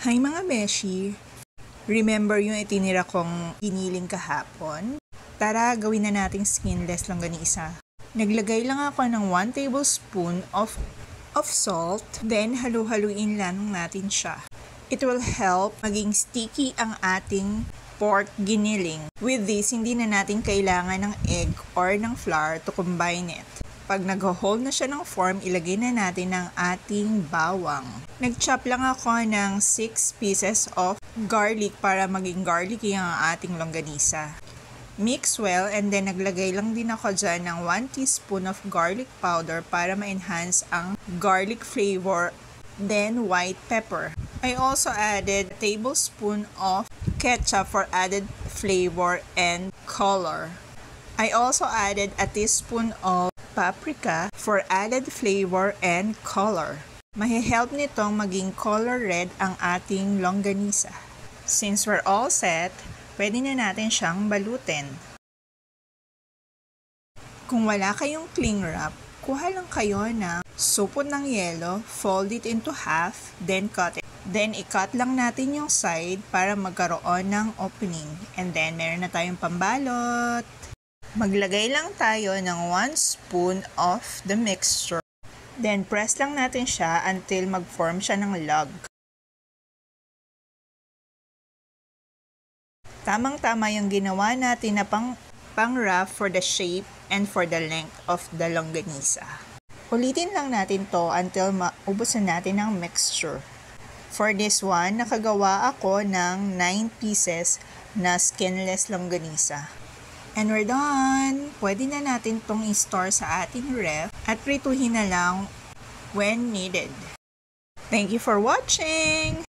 Hi mga beshi! Remember yung itinira kong giniling kahapon? Tara, gawin na nating skinless longganisa. Naglagay lang ako ng 1 tablespoon of salt, then halu-haluin lang natin siya. It will help maging sticky ang ating pork giniling. With this, hindi na natin kailangan ng egg or ng flour to combine it. Pag nag-hold na siya ng form, ilagay na natin ang ating bawang. Nag-chop lang ako ng 6 pieces of garlic para maging garlicky ang ating longganisa. Mix well, and then naglagay lang din ako dyan ng 1 teaspoon of garlic powder para ma-enhance ang garlic flavor, then white pepper. I also added a tablespoon of ketchup for added flavor and color. I also added a teaspoon of paprika for added flavor and color. Mahihelp nitong maging color red ang ating longganisa. Since we're all set, pwede na natin siyang balutin. Kung wala kayong cling wrap, kuha lang kayo ng supot ng yelo, fold it into half, then cut it. Then i-cut lang natin yung side para magkaroon ng opening. And then meron na tayong pambalot. Maglagay lang tayo ng 1 spoon of the mixture. Then press lang natin siya until mag-form siya ng log. Tamang-tama yung ginawa natin na pang-wrap for the shape and for the length of the longganisa. Ulitin lang natin to until maubusan natin ang mixture. For this one, nakagawa ako ng 9 pieces na skinless longganisa. And we're done! Pwede na natin tong i-store sa ating ref at prituhin na lang when needed. Thank you for watching!